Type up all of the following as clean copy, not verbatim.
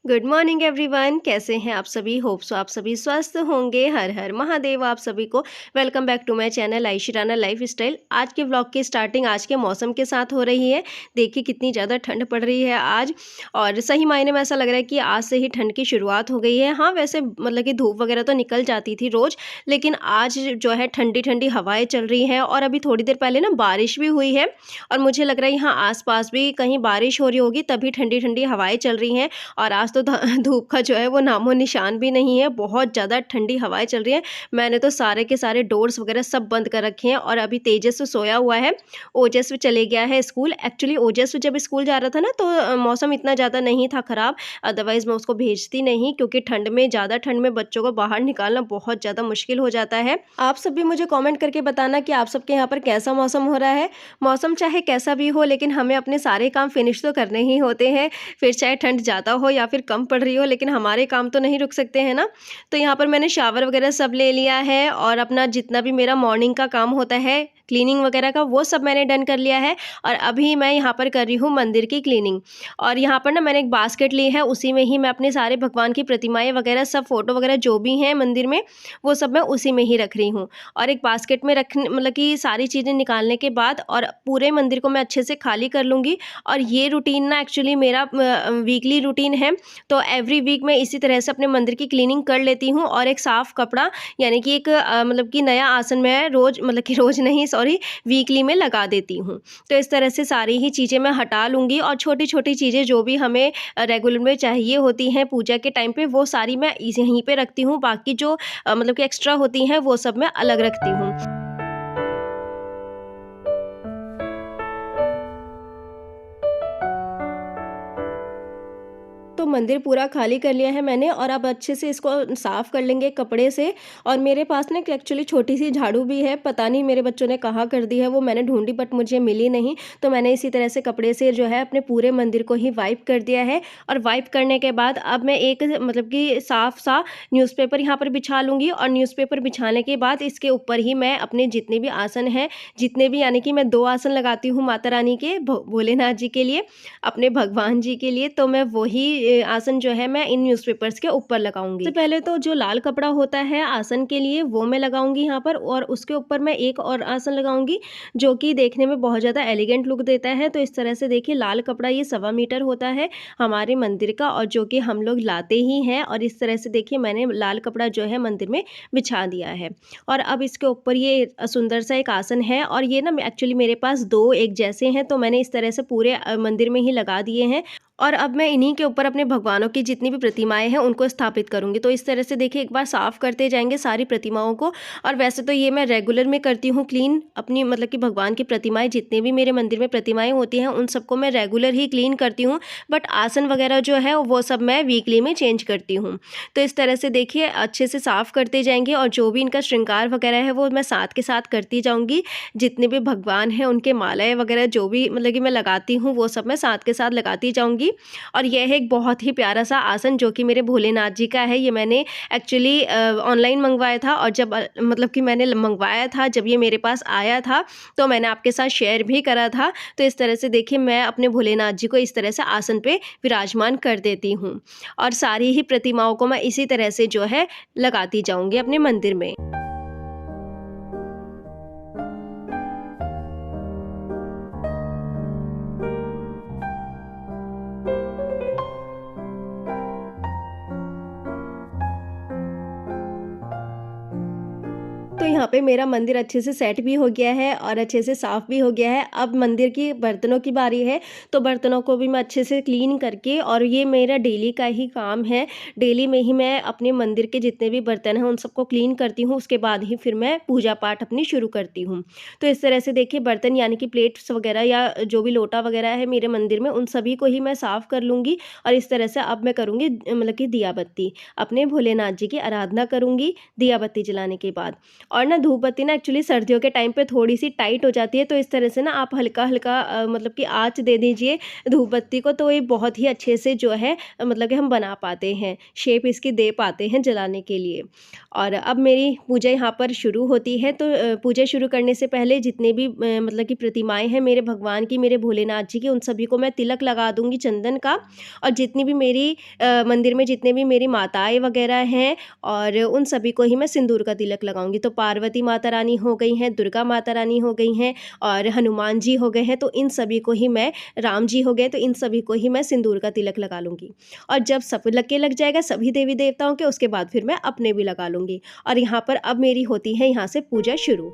Good morning everyone. कैसे हैं आप सभी? होप सो आप सभी स्वस्थ होंगे। हर हर महादेव आप सभी को। Welcome back to my channel Ayshi Rana lifestyle. आज के व्लॉग की स्टार्टिंग आज के मौसम के साथ हो रही है। देखिए कितनी ज़्यादा ठंड पड़ रही है आज, और सही मायने में ऐसा लग रहा है कि आज से ही ठंड की शुरुआत हो गई है। हाँ, वैसे मतलब कि धूप वगैरह तो निकल जाती थी रोज़, लेकिन आज जो है ठंडी ठंडी हवाएं चल रही हैं। और अभी थोड़ी देर पहले ना बारिश भी हुई है, और मुझे लग रहा है यहाँ आसपास भी कहीं बारिश हो रही होगी, तभी ठंडी ठंडी हवाएं चल रही हैं। और आज तो धूप का जो है वो नामो निशान भी नहीं है। बहुत ज़्यादा ठंडी हवाएं चल रही हैं। मैंने तो सारे के सारे डोर्स वगैरह सब बंद कर रखे हैं। और अभी तेजस्वी सोया हुआ है, ओजस्वी चले गया है स्कूल। एक्चुअली ओजस्वी जब स्कूल जा रहा था ना, तो मौसम इतना ज़्यादा नहीं था ख़राब, अदरवाइज़ मैं उसको भेजती नहीं, क्योंकि ठंड में, ज़्यादा ठंड में बच्चों को बाहर निकालना बहुत ज़्यादा मुश्किल हो जाता है। आप सब भी मुझे कमेंट करके बताना कि आप सबके यहाँ पर कैसा मौसम हो रहा है। मौसम चाहे कैसा भी हो, लेकिन हमें अपने सारे काम फिनिश तो करने ही होते हैं। फिर चाहे ठंड ज़्यादा हो या फिर कम पड़ रही हो, लेकिन हमारे काम तो नहीं रुक सकते हैं ना। तो यहाँ पर मैंने शावर वगैरह सब ले लिया है, और अपना जितना भी मेरा मॉर्निंग का काम होता है क्लीनिंग वगैरह का, वो सब मैंने डन कर लिया है। और अभी मैं यहाँ पर कर रही हूँ मंदिर की क्लीनिंग। और यहाँ पर ना मैंने एक बास्केट ली है, उसी में ही मैं अपने सारे भगवान की प्रतिमाएं वगैरह, सब फोटो वगैरह जो भी हैं मंदिर में, वो सब मैं उसी में ही रख रही हूँ। और एक बास्केट में रखने, मतलब कि सारी चीज़ें निकालने के बाद और पूरे मंदिर को मैं अच्छे से खाली कर लूँगी। और ये रूटीन ना एक्चुअली मेरा वीकली रूटीन है। तो एवरी वीक मैं इसी तरह से अपने मंदिर की क्लीनिंग कर लेती हूँ। और एक साफ़ कपड़ा, यानी कि एक मतलब कि नया आसन मैं रोज़, मतलब कि रोज़ नहीं, सॉरी, वीकली में लगा देती हूँ। तो इस तरह से सारी ही चीज़ें मैं हटा लूँगी। और छोटी-छोटी चीज़ें जो भी हमें रेगुलर में चाहिए होती हैं पूजा के टाइम पे, वो सारी मैं यहीं पे रखती हूँ। बाकी जो मतलब कि एक्स्ट्रा होती हैं, वो सब मैं अलग रखती हूँ। तो मंदिर पूरा खाली कर लिया है मैंने, और अब अच्छे से इसको साफ़ कर लेंगे कपड़े से। और मेरे पास ना एक्चुअली छोटी सी झाड़ू भी है, पता नहीं मेरे बच्चों ने कहाँ कर दी है, वो मैंने ढूंढी बट मुझे मिली नहीं। तो मैंने इसी तरह से कपड़े से जो है अपने पूरे मंदिर को ही वाइप कर दिया है। और वाइप करने के बाद अब मैं एक मतलब कि साफ सा न्यूज़पेपर यहाँ पर बिछा लूँगी। और न्यूज़पेपर बिछाने के बाद इसके ऊपर ही मैं अपने जितने भी आसन हैं, जितने भी, यानी कि मैं 2 आसन लगाती हूँ माता रानी के, भोलेनाथ जी के लिए, अपने भगवान जी के लिए, तो मैं वही आसन जो है मैं इन न्यूज़पेपर्स के ऊपर लगाऊंगी। सबसे पहले तो जो लाल कपड़ा होता है आसन के लिए, वो मैं लगाऊंगी यहाँ पर, और उसके ऊपर मैं एक और आसन लगाऊंगी जो कि देखने में बहुत ज़्यादा एलिगेंट लुक देता है। तो इस तरह से देखिए, लाल कपड़ा ये 1.25 मीटर होता है हमारे मंदिर का, और जो कि हम लोग लाते ही हैं। और इस तरह से देखिए, मैंने लाल कपड़ा जो है मंदिर में बिछा दिया है। और अब इसके ऊपर ये सुंदर सा एक आसन है, और ये ना एक्चुअली मेरे पास 2 एक जैसे हैं, तो मैंने इस तरह से पूरे मंदिर में ही लगा दिए हैं। और अब मैं इन्हीं के ऊपर अपने भगवानों की जितनी भी प्रतिमाएँ हैं उनको स्थापित करूँगी। तो इस तरह से देखिए, एक बार साफ़ करते जाएँगे सारी प्रतिमाओं को। और वैसे तो ये मैं रेगुलर में करती हूँ क्लीन, अपनी मतलब कि भगवान की प्रतिमाएँ, जितने भी मेरे मंदिर में प्रतिमाएँ होती हैं उन सबको मैं रेगुलर ही क्लीन करती हूँ। बट आसन वगैरह जो है वो सब मैं वीकली में चेंज करती हूँ। तो इस तरह से देखिए अच्छे से साफ़ करते जाएँगे, और जो भी इनका श्रृंगार वगैरह है वो मैं साथ के साथ करती जाऊँगी। जितने भी भगवान हैं उनके मालाएँ वगैरह जो भी मतलब कि मैं लगाती हूँ, वो सब मैं साथ के साथ लगाती जाऊँगी। और यह है एक बहुत ही प्यारा सा आसन जो कि मेरे भोलेनाथ जी का है। ये मैंने एक्चुअली ऑनलाइन मंगवाया था, और जब मतलब कि मैंने मंगवाया था, जब ये मेरे पास आया था, तो मैंने आपके साथ शेयर भी करा था। तो इस तरह से देखिए, मैं अपने भोलेनाथ जी को इस तरह से आसन पे विराजमान कर देती हूँ। और सारी ही प्रतिमाओं को मैं इसी तरह से जो है लगाती जाऊँगी अपने मंदिर में। तो यहाँ पे मेरा मंदिर अच्छे से सेट भी हो गया है, और अच्छे से साफ़ भी हो गया है। अब मंदिर की बर्तनों की बारी है, तो बर्तनों को भी मैं अच्छे से क्लीन करके, और ये मेरा डेली का ही काम है। डेली में ही मैं अपने मंदिर के जितने भी बर्तन हैं उन सबको क्लीन करती हूँ, उसके बाद ही फिर मैं पूजा पाठ अपनी शुरू करती हूँ। तो इस तरह से देखिए, बर्तन यानी कि प्लेट्स वगैरह या जो भी लोटा वगैरह है मेरे मंदिर में, उन सभी को ही मैं साफ़ कर लूँगी। और इस तरह से अब मैं करूँगी मतलब कि दिया बत्ती, अपने भोलेनाथ जी की आराधना करूँगी दिया बत्ती जलाने के बाद। और ना धूप बत्ती ना एक्चुअली सर्दियों के टाइम पे थोड़ी-सी टाइट हो जाती है, तो इस तरह से ना आप हल्का-हल्का मतलब कि आँच दे दीजिए धूप बत्ती को, तो ये बहुत ही अच्छे से जो है मतलब कि हम बना पाते हैं, शेप इसकी दे पाते हैं जलाने के लिए। और अब मेरी पूजा यहाँ पर शुरू होती है, तो पूजा शुरू करने से पहले जितने भी मतलब कि प्रतिमाएँ हैं मेरे भगवान की, मेरे भोलेनाथ जी की, उन सभी को मैं तिलक लगा दूँगी चंदन का। और जितनी भी मेरी मंदिर में जितने भी मेरी माताएँ वगैरह हैं और उन सभी को ही मैं सिंदूर का तिलक लगाऊँगी। तो पार्वती माता रानी हो गई हैं, दुर्गा माता रानी हो गई हैं और हनुमान जी हो गए हैं, तो इन सभी को ही मैं, राम जी हो गए, तो इन सभी को ही मैं सिंदूर का तिलक लगा लूँगी। और जब सब लग जाएगा सभी देवी-देवताओं के, उसके बाद फिर मैं अपने भी लगा लूँगी। और यहाँ पर अब मेरी होती है यहाँ से पूजा शुरू।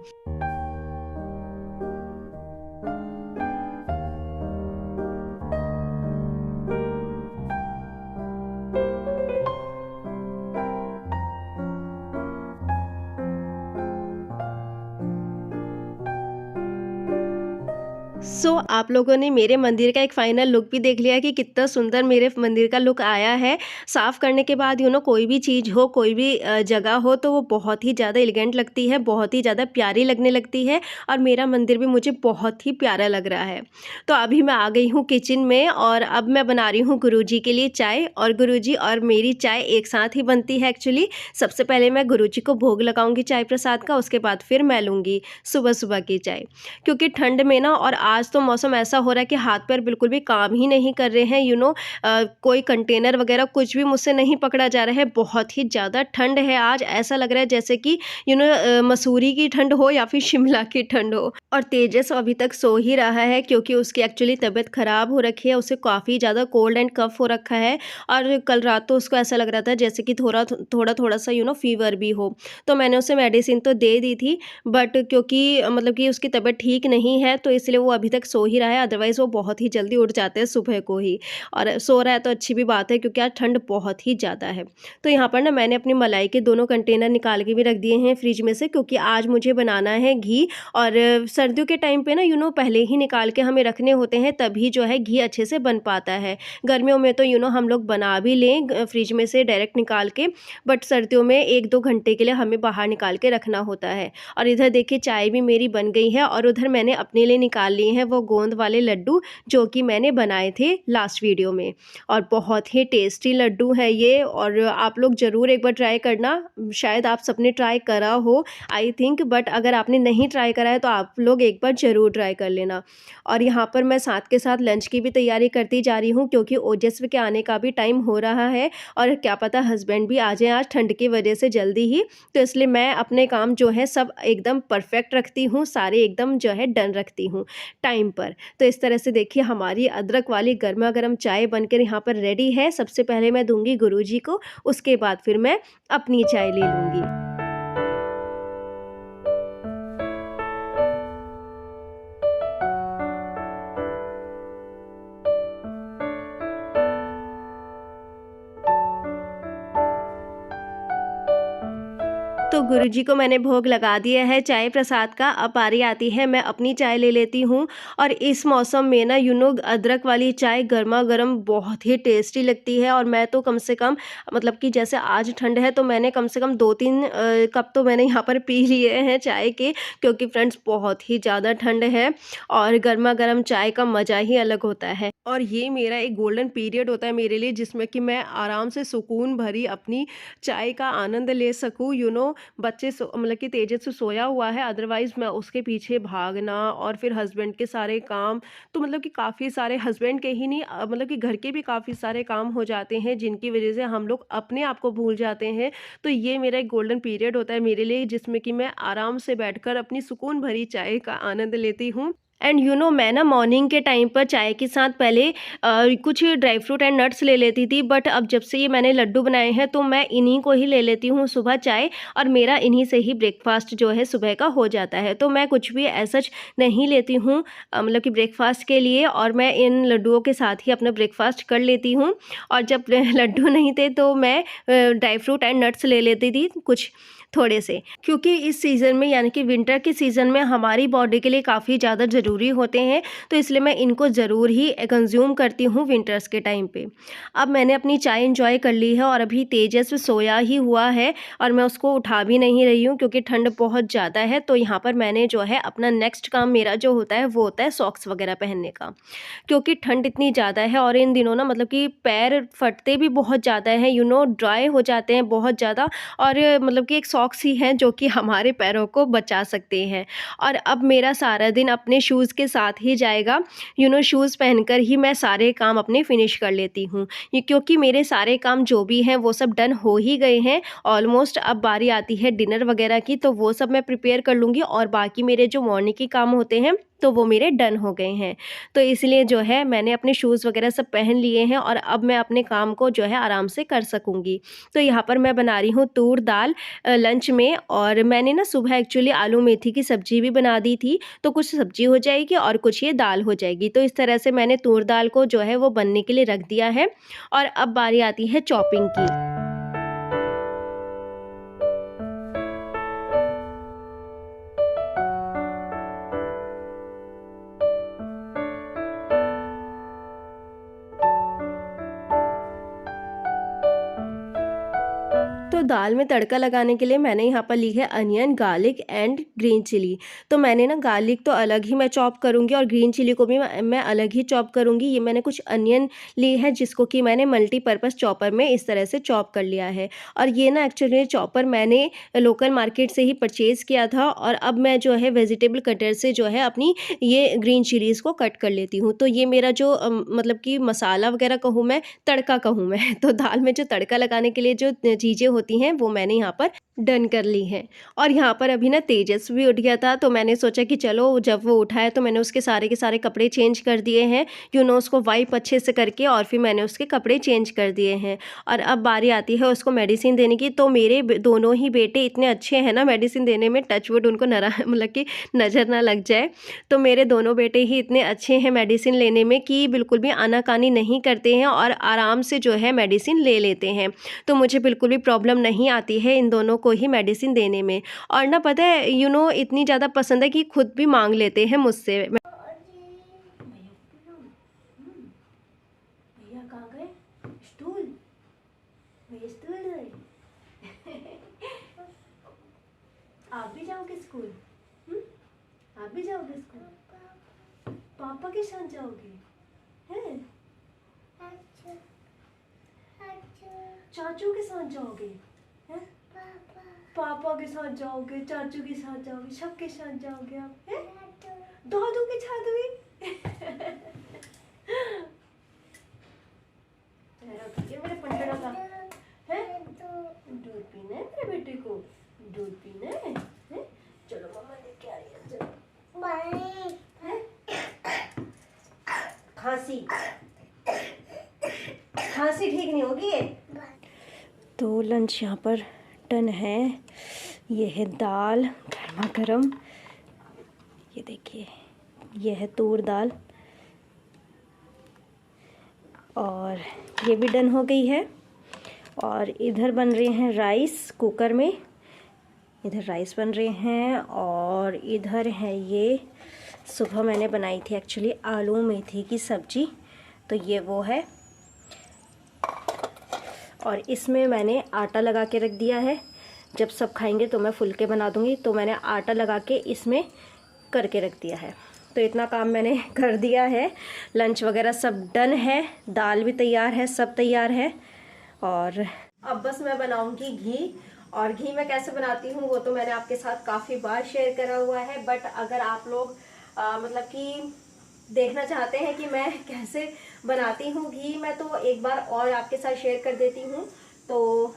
आप लोगों ने मेरे मंदिर का एक फाइनल लुक भी देख लिया कि कितना सुंदर मेरे मंदिर का लुक आया है। साफ़ करने के बाद कोई भी चीज़ हो, कोई भी जगह हो, तो वो बहुत ही ज़्यादा एलिगेंट लगती है, बहुत ही ज़्यादा प्यारी लगने लगती है और मेरा मंदिर भी मुझे बहुत ही प्यारा लग रहा है। तो अभी मैं आ गई हूँ किचन में और अब मैं बना रही हूँ गुरुजी के लिए चाय, और गुरुजी और मेरी चाय एक साथ ही बनती है एक्चुअली। सबसे पहले मैं गुरुजी को भोग लगाऊँगी चाय प्रसाद का, उसके बाद फिर मैं लूँगी सुबह-सुबह की चाय। क्योंकि ठंड में ना, और आज तो मौसम ऐसा हो रहा है कि हाथ पैर बिल्कुल भी काम ही नहीं कर रहे हैं, कोई कंटेनर वगैरह कुछ भी मुझसे नहीं पकड़ा जा रहा है। बहुत ही ज़्यादा ठंड है आज, ऐसा लग रहा है जैसे कि मसूरी की ठंड हो या फिर शिमला की ठंड हो। और तेजस अभी तक सो ही रहा है क्योंकि उसकी एक्चुअली तबीयत ख़राब हो रखी है, उसे काफ़ी ज़्यादा कोल्ड एंड कफ़ हो रखा है और कल रात तो उसको ऐसा लग रहा था जैसे कि थोड़ा सा फ़ीवर भी हो। तो मैंने उसे मेडिसिन तो दे दी थी, बट क्योंकि मतलब कि उसकी तबीयत ठीक नहीं है, तो इसलिए वो अभी तक सो ही रहा है, अदरवाइज़ वो बहुत ही जल्दी उठ जाते हैं सुबह को ही। और सो रहा है तो अच्छी भी बात है क्योंकि आज ठंड बहुत ही ज़्यादा है। तो यहाँ पर ना मैंने अपनी मलाई के दोनों कंटेनर निकाल के भी रख दिए हैं फ्रिज में से, क्योंकि आज मुझे बनाना है घी। और सर्दियों के टाइम पे ना पहले ही निकाल के हमें रखने होते हैं, तभी जो है घी अच्छे से बन पाता है। गर्मियों में तो हम लोग बना भी लें फ्रिज में से डायरेक्ट निकाल के, बट सर्दियों में 1-2 घंटे के लिए हमें बाहर निकाल के रखना होता है। और इधर देखिए चाय भी मेरी बन गई है और उधर मैंने अपने लिए निकाल लिए हैं वो गोंद वाले लड्डू, जो कि मैंने बनाए थे लास्ट वीडियो में। और बहुत ही टेस्टी लड्डू है ये, और आप लोग ज़रूर एक बार ट्राई करना। शायद आप सबने ट्राई करा हो आई थिंक, बट अगर आपने नहीं ट्राई करा है तो आप लोग एक बार ज़रूर ट्राई कर लेना। और यहाँ पर मैं साथ के साथ लंच की भी तैयारी करती जा रही हूँ, क्योंकि ओजस्वी के आने का भी टाइम हो रहा है और क्या पता हस्बैंड भी आ जाएँ आज ठंड की वजह से जल्दी ही। तो इसलिए मैं अपने काम जो है सब एकदम परफेक्ट रखती हूँ, सारे एकदम जो है डन रखती हूँ टाइम पर। तो इस तरह से देखिए हमारी अदरक वाली गरमा-गरम चाय बनकर यहाँ पर रेडी है। सबसे पहले मैं दूँगी गुरुजी को, उसके बाद फिर मैं अपनी चाय ले लूँगी। तो गुरुजी को मैंने भोग लगा दिया है चाय प्रसाद का, अब बारी आती है मैं अपनी चाय ले लेती हूँ। और इस मौसम में ना अदरक वाली चाय गरमा-गरम बहुत ही टेस्टी लगती है। और मैं तो कम से कम मतलब कि जैसे आज ठंड है तो मैंने कम से कम 2-3 कप तो मैंने यहाँ पर पी लिए हैं चाय के, क्योंकि फ्रेंड्स बहुत ही ज़्यादा ठंड है और गरमा-गरम चाय का मज़ा ही अलग होता है। और ये मेरा एक गोल्डन पीरियड होता है मेरे लिए, जिसमें कि मैं आराम से सुकून भरी अपनी चाय का आनंद ले सकूँ। बच्चे मतलब कि तेजस से सोया हुआ है, अदरवाइज़ मैं उसके पीछे भागना और फिर हस्बैंड के सारे काम, तो मतलब कि काफ़ी सारे हस्बैंड के ही नहीं मतलब कि घर के भी काफ़ी सारे काम हो जाते हैं, जिनकी वजह से हम लोग अपने आप को भूल जाते हैं। तो ये मेरा एक गोल्डन पीरियड होता है मेरे लिए, जिसमें कि मैं आराम से बैठकर अपनी सुकून भरी चाय का आनंद लेती हूँ। एंड मैं ना मॉर्निंग के टाइम पर चाय के साथ पहले कुछ ड्राई फ्रूट एंड नट्स ले लेती थी, बट अब जब से ये मैंने लड्डू बनाए हैं तो मैं इन्हीं को ही ले लेती हूँ सुबह चाय, और मेरा इन्हीं से ही ब्रेकफास्ट जो है सुबह का हो जाता है। तो मैं कुछ भी ऐसा नहीं लेती हूँ मतलब कि ब्रेकफास्ट के लिए, और मैं इन लड्डुओं के साथ ही अपना ब्रेकफास्ट कर लेती हूँ। और जब लड्डू नहीं थे तो मैं ड्राई फ्रूट एंड नट्स ले लेती थी कुछ थोड़े से, क्योंकि इस सीज़न में यानी कि विंटर के सीज़न में हमारी बॉडी के लिए काफ़ी ज़्यादा ज़रूरी होते हैं, तो इसलिए मैं इनको ज़रूर ही कंज्यूम करती हूँ विंटर्स के टाइम पे। अब मैंने अपनी चाय एंजॉय कर ली है और अभी तेजस सोया ही हुआ है और मैं उसको उठा भी नहीं रही हूँ क्योंकि ठंड बहुत ज़्यादा है। तो यहाँ पर मैंने जो है अपना नेक्स्ट काम मेरा जो होता है वो होता है सॉक्स वगैरह पहनने का, क्योंकि ठंड इतनी ज़्यादा है और इन दिनों ना मतलब कि पैर फटते भी बहुत ज़्यादा हैं, ड्राई हो जाते हैं बहुत ज़्यादा। और मतलब कि एक सॉक्स ही हैं जो कि हमारे पैरों को बचा सकते हैं। और अब मेरा सारा दिन अपने शूज़ के साथ ही जाएगा, शूज़ पहनकर ही मैं सारे काम अपने फिनिश कर लेती हूँ। ये क्योंकि मेरे सारे काम जो भी हैं वो सब डन हो ही गए हैं ऑलमोस्ट। अब बारी आती है डिनर वगैरह की, तो वो सब मैं प्रिपेयर कर लूँगी और बाकी मेरे जो मॉर्निंग के काम होते हैं तो वो मेरे डन हो गए हैं। तो इसलिए जो है मैंने अपने शूज़ वगैरह सब पहन लिए हैं और अब मैं अपने काम को जो है आराम से कर सकूँगी। तो यहाँ पर मैं बना रही हूँ तूर दाल लंच में, और मैंने ना सुबह एक्चुअली आलू मेथी की सब्ज़ी भी बना दी थी, तो कुछ सब्ज़ी हो जाएगी और कुछ ये दाल हो जाएगी। तो इस तरह से मैंने तूर दाल को जो है वो बनने के लिए रख दिया है और अब बारी आती है चॉपिंग की। तो दाल में तड़का लगाने के लिए मैंने यहाँ पर ली है onion, garlic and green chilli. तो मैंने ना गार्लिक तो अलग ही मैं चॉप करूँगी और ग्रीन चिली को भी मैं अलग ही चॉप करूँगी। ये मैंने कुछ अनियन ली है जिसको कि मैंने मल्टीपर्पज़ चॉपर में इस तरह से चॉप कर लिया है। और ये ना एक्चुअली चॉपर मैंने लोकल मार्केट से ही परचेज़ किया था और अब मैं जो है वेजिटेबल कटर से जो है अपनी ये ग्रीन चिलीज़ को कट कर लेती हूँ। तो ये मेरा जो मतलब कि मसाला वगैरह कहूँ मैं, तड़का कहूँ मैं, तो दाल में जो तड़का लगाने के लिए जो चीज़ें होती हैं वो मैंने यहाँ पर डन कर ली हैं। और यहाँ पर अभी ना तेजस भी उठ गया था, तो मैंने सोचा कि चलो जब वो उठा है तो मैंने उसके सारे के सारे कपड़े चेंज कर दिए हैं, उसको वाइप अच्छे से करके, और फिर मैंने उसके कपड़े चेंज कर दिए हैं। और अब बारी आती है उसको मेडिसिन देने की। तो मेरे दोनों ही बेटे इतने अच्छे हैं ना मेडिसिन देने में, टचवुड उनको मतलब कि नज़र ना लग जाए। तो मेरे दोनों बेटे ही इतने अच्छे हैं मेडिसिन लेने में कि बिल्कुल भी आनाकानी नहीं करते हैं और आराम से जो है मेडिसिन ले लेते हैं। तो मुझे बिल्कुल भी प्रॉब्लम नहीं आती है इन दोनों को ही मेडिसिन देने में। और ना पता है इतनी ज़्यादा पसंद है कि खुद भी मांग लेते हैं मुझसे। भैया कहाँ गए? स्टूल, भैया स्टूल गए। आप भी जाओगे स्कूल? आप भी जाओगे स्कूल? पापा के साथ जाओगे? हैं? चाचू के साथ जाओगे? हैं? पापा के साथ जाओगे, चाचू के साथ जाओगे, सबके साथ जाओगे आप? हैं? दादू के साथ भी? ये मेरे पंडरा का है, दूध पीना है मेरे बेटे को, दूध पीना है? चलो मम्मा लेके आ रही है, चलो। खांसी खांसी ठीक नहीं होगी ये। तो लंच यहाँ पर डन है। ये है दाल गर्मा गर्म, ये देखिए, ये है तूर दाल, और ये भी डन हो गई है। और इधर बन रहे हैं राइस कुकर में, इधर राइस बन रहे हैं, और इधर है ये सुबह मैंने बनाई थी एक्चुअली आलू मेथी की सब्ज़ी, तो ये वो है। और इसमें मैंने आटा लगा के रख दिया है, जब सब खाएंगे तो मैं फुलके बना दूंगी, तो मैंने आटा लगा के इसमें करके रख दिया है। तो इतना काम मैंने कर दिया है, लंच वगैरह सब डन है, दाल भी तैयार है, सब तैयार है। और अब बस मैं बनाऊंगी घी। और घी मैं कैसे बनाती हूँ वो तो मैंने आपके साथ काफ़ी बार शेयर करा हुआ है, बट अगर आप लोग मतलब कि देखना चाहते हैं कि मैं कैसे बनाती हूँ घी, मैं तो एक बार और आपके साथ शेयर कर देती हूँ। तो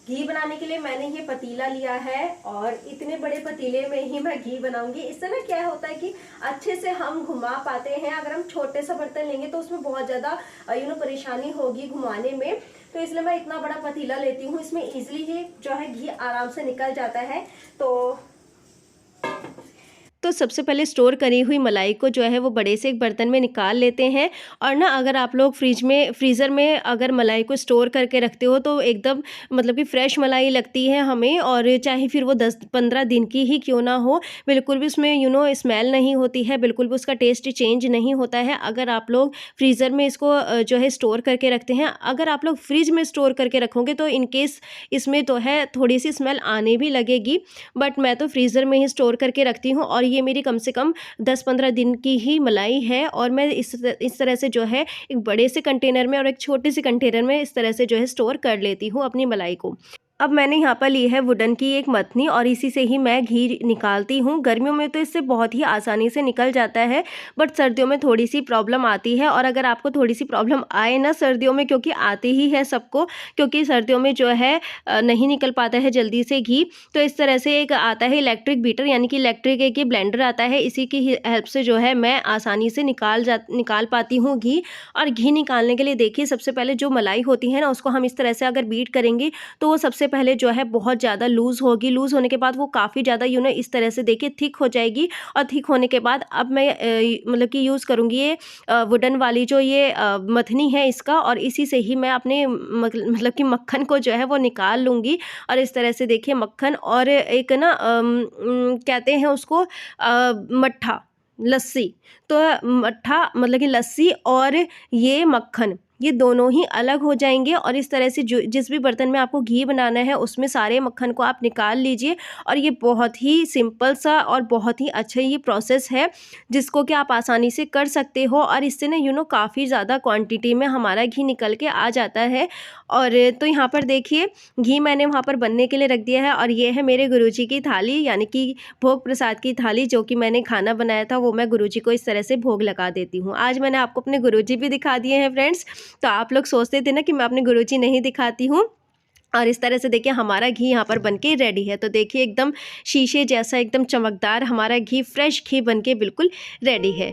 घी बनाने के लिए मैंने ये पतीला लिया है और इतने बड़े पतीले में ही मैं घी बनाऊंगी। इससे ना क्या होता है कि अच्छे से हम घुमा पाते हैं। अगर हम छोटे सा बर्तन लेंगे तो उसमें बहुत ज़्यादा परेशानी होगी घुमाने में, तो इसलिए मैं इतना बड़ा पतीला लेती हूँ। इसमें इजीली ही जो है घी आराम से निकल जाता है। तो तो सबसे पहले स्टोर करी हुई मलाई को जो है वो बड़े से एक बर्तन में निकाल लेते हैं। और ना अगर आप लोग फ्रीज़र में अगर मलाई को स्टोर करके रखते हो तो एकदम मतलब कि फ्रेश मलाई लगती है हमें, और चाहे फिर वो 10-15 दिन की ही क्यों ना हो, बिल्कुल भी उसमें स्मेल नहीं होती है, बिल्कुल भी उसका टेस्ट चेंज नहीं होता है अगर आप लोग फ्रीज़र में इसको जो है स्टोर करके रखते हैं। अगर आप लोग फ्रिज में स्टोर करके रखोगे तो इन केस इसमें तो है थोड़ी-सी स्मेल आने भी लगेगी, बट मैं तो फ्रीज़र में ही स्टोर करके रखती हूँ। और ये मेरी कम से कम 10-15 दिन की ही मलाई है, और मैं इस तरह से जो है एक बड़े से कंटेनर में और एक छोटे से कंटेनर में इस तरह से जो है स्टोर कर लेती हूँ अपनी मलाई को। अब मैंने यहाँ पर ली है वुडन की एक मथनी, और इसी से ही मैं घी निकालती हूँ। गर्मियों में तो इससे बहुत ही आसानी से निकल जाता है, बट सर्दियों में थोड़ी सी प्रॉब्लम आती है। और अगर आपको थोड़ी सी प्रॉब्लम आए ना सर्दियों में, क्योंकि आती ही है सबको, क्योंकि सर्दियों में जो है नहीं निकल पाता है जल्दी से घी, तो इस तरह से एक आता है इलेक्ट्रिक बीटर, यानी कि इलेक्ट्रिक एक ये ब्लेंडर आता है, इसी की हेल्प से जो है मैं आसानी से निकाल पाती हूँ घी। और घी निकालने के लिए देखिए, सबसे पहले जो मलाई होती है ना, उसको हम इस तरह से अगर बीट करेंगे तो वो सबसे पहले जो है बहुत ज़्यादा लूज़ होगी। लूज़ होने के बाद वो काफ़ी ज़्यादा इस तरह से देखिए थिक हो जाएगी। और थिक होने के बाद अब मैं मतलब कि यूज़ करूँगी ये वुडन वाली जो ये मथनी है इसका, और इसी से ही मैं अपने मतलब कि मक्खन को जो है वो निकाल लूँगी। और इस तरह से देखिए मक्खन, और एक ना कहते हैं उसको मट्ठा, लस्सी। तो मट्ठा मतलब कि लस्सी और ये मक्खन, ये दोनों ही अलग हो जाएंगे। और इस तरह से जो जिस भी बर्तन में आपको घी बनाना है उसमें सारे मक्खन को आप निकाल लीजिए। और ये बहुत ही सिंपल सा और बहुत ही अच्छा ये प्रोसेस है, जिसको कि आप आसानी से कर सकते हो। और इससे ना काफ़ी ज़्यादा क्वांटिटी में हमारा घी निकल के आ जाता है। और तो यहाँ पर देखिए घी मैंने वहाँ पर बनने के लिए रख दिया है। और ये है मेरे गुरुजी की थाली, यानी कि भोग प्रसाद की थाली, जो कि मैंने खाना बनाया था वो मैं गुरुजी को इस तरह से भोग लगा देती हूँ। आज मैंने आपको अपने गुरुजी भी दिखा दिए हैं फ्रेंड्स। तो आप लोग सोचते थे ना कि मैं अपने गुरुजी नहीं दिखाती हूँ। और इस तरह से देखिए हमारा घी यहाँ पर बनके रेडी है। तो देखिए एकदम शीशे जैसा एकदम चमकदार हमारा घी, फ्रेश घी बनके बिल्कुल रेडी है।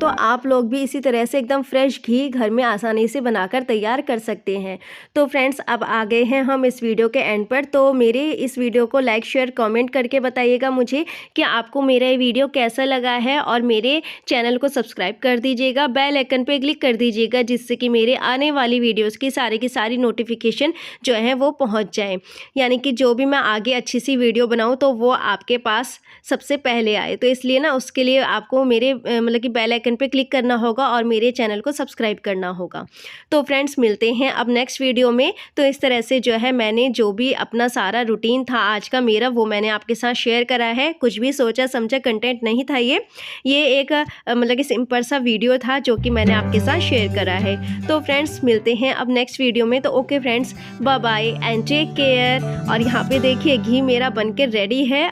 तो आप लोग भी इसी तरह से एकदम फ्रेश घी घर में आसानी से बनाकर तैयार कर सकते हैं। तो फ्रेंड्स, अब आ गए हैं हम इस वीडियो के एंड पर। तो मेरे इस वीडियो को लाइक शेयर कमेंट करके बताइएगा मुझे कि आपको मेरा ये वीडियो कैसा लगा है, और मेरे चैनल को सब्सक्राइब कर दीजिएगा, बेल आइकन पे क्लिक कर दीजिएगा, जिससे कि मेरे आने वाली वीडियोज़ की सारी नोटिफिकेशन जो है वो पहुँच जाएँ। यानी कि जो भी मैं आगे अच्छी सी वीडियो बनाऊँ तो वो आपके पास सबसे पहले आए। तो इसलिए ना उसके लिए आपको मेरे मतलब कि बेल आइकन पे क्लिक करना होगा और मेरे चैनल को सब्सक्राइब करना होगा। तो फ्रेंड्स, मिलते हैं अब नेक्स्ट वीडियो में। तो इस तरह से जो है मैंने जो भी अपना सारा रूटीन था आज का मेरा, वो मैंने आपके साथ शेयर करा है। कुछ भी सोचा समझा कंटेंट नहीं था ये एक मतलब कि सिंपल सा वीडियो था जो कि मैंने आपके साथ शेयर करा है। तो फ्रेंड्स, मिलते हैं अब नेक्स्ट वीडियो में। तो okay friends, bye bye and take care. और यहाँ पे देखिए घी मेरा बनके रेडी है,